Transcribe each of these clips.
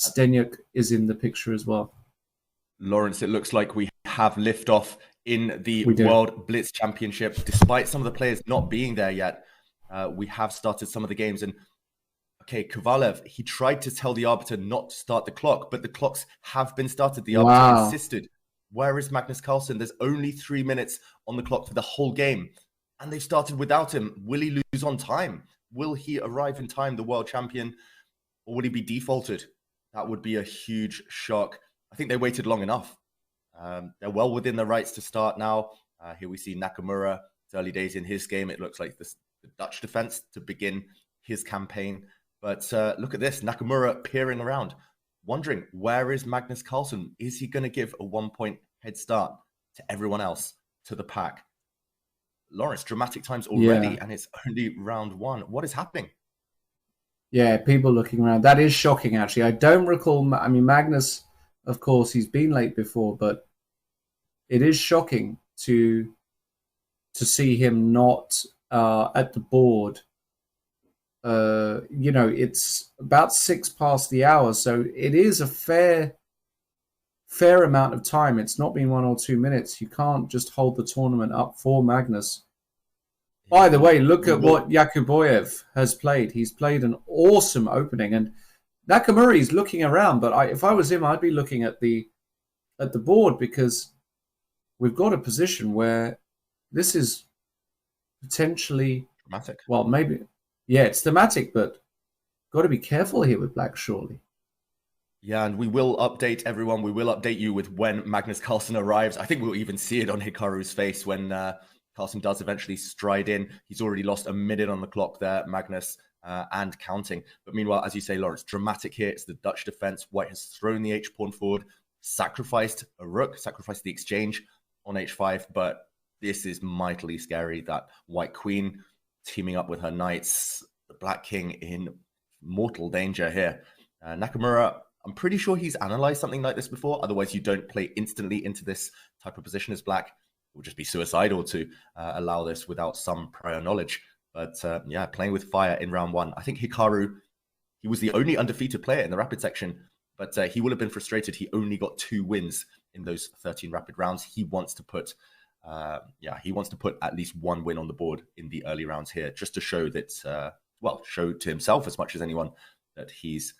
Steniuk is in the picture as well. Lawrence, it looks like we have liftoff in the World Blitz Championship. Despite some of the players not being there yet, we have started some of the games. And okay, Kovalev, he tried to tell the arbiter not to start the clock, but the clocks have been started. The arbiter insisted. Where is Magnus Carlsen? There's only 3 minutes on the clock for the whole game. And they've started without him. Will he lose on time? Will he arrive in time, the world champion? Or would he be defaulted? That would be a huge shock. I think they waited long enough. They're well within their rights to start now. Here we see Nakamura. It's early days in his game. It looks like the Dutch defense to begin his campaign. But look at this. Nakamura peering around, wondering, where is Magnus Carlsen? Is he going to give a 1-point head start to everyone else, to the pack? Lawrence, dramatic times already, and it's only round one. What is happening? Yeah, people looking around. That is shocking, actually. I don't recall... I mean, Magnus, of course, he's been late before, but it is shocking to see him not at the board. It's about 6 past the hour, so it is a fair amount of time. It's not been 1 or 2 minutes. You can't just hold the tournament up for Magnus. By the way, look at what Yakuboyev has played. He's played an awesome opening, and Nakamura is looking around. But if I was him, I'd be looking at the board, because we've got a position where this is potentially dramatic. Well, maybe, yeah, it's thematic, but got to be careful here with Black, surely. Yeah, and we will update everyone. We will update you with when Magnus Carlsen arrives. I think we'll even see it on Hikaru's face when Carlsen does eventually stride in. He's already lost a minute on the clock there, Magnus, and counting. But meanwhile, as you say, Lawrence, dramatic here. It's the Dutch defense. White has thrown the H-pawn forward, sacrificed a rook, sacrificed the exchange on H5. But this is mightily scary. That White Queen teaming up with her knights. The Black King in mortal danger here. Nakamura, I'm pretty sure he's analyzed something like this before. Otherwise, you don't play instantly into this type of position as Black. It would just be suicidal to allow this without some prior knowledge. But yeah, playing with fire in round one. I think Hikaru, he was the only undefeated player in the rapid section, but he will have been frustrated. He only got 2 wins in those 13 rapid rounds. He wants to put, at least 1 win on the board in the early rounds here, just to show that, show to himself as much as anyone that he's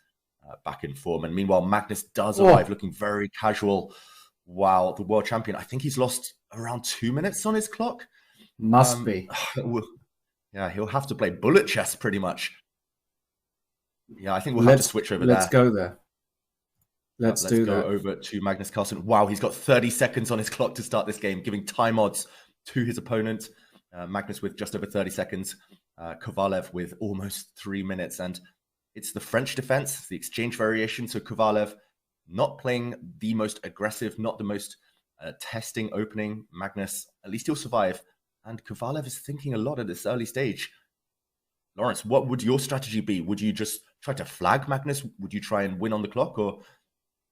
back in form. And meanwhile, Magnus does arrive looking very casual. While the world champion, I think he's lost around 2 minutes on his clock. Must be. Yeah, he'll have to play bullet chess pretty much. Yeah, I think we'll have to switch over there. Let's go there. Let's go over to Magnus Carlsen. Wow, he's got 30 seconds on his clock to start this game, giving time odds to his opponent. Magnus with just over 30 seconds. Kovalev with almost 3 minutes. And it's the French defense, the exchange variation. So Kovalev not playing the most aggressive, not the most testing opening. Magnus, at least he'll survive. And Kovalev is thinking a lot at this early stage. Lawrence, what would your strategy be? Would you just try to flag Magnus? Would you try and win on the clock? Or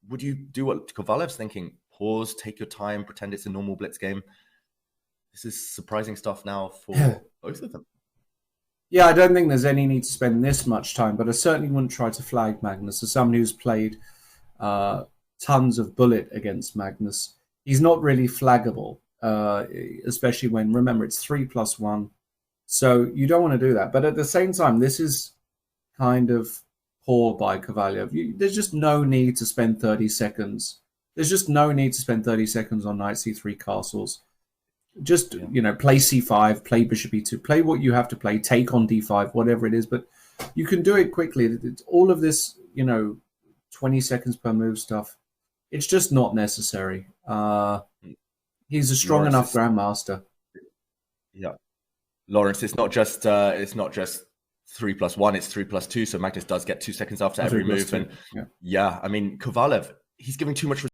would you do what Kovalev's thinking? Pause, take your time, pretend it's a normal blitz game. This is surprising stuff now for both of them. Yeah, I don't think there's any need to spend this much time, but I certainly wouldn't try to flag Magnus. As someone who's played tons of bullet against Magnus, he's not really flaggable, especially when, remember, it's 3+1. So you don't want to do that. But at the same time, this is kind of poor by Kovalev. There's just no need to spend 30 seconds. There's just no need to spend 30 seconds on knight c3 castles. Just, play c5, play bishop e2, play what you have to play, take on d5, whatever it is. But you can do it quickly. It's all of this, 20 seconds per move stuff. It's just not necessary. He's a strong enough grandmaster. Yeah. Lawrence, it's not just 3+1, it's 3+2. So Magnus does get 2 seconds after every move. And I mean, Kovalev, he's giving too much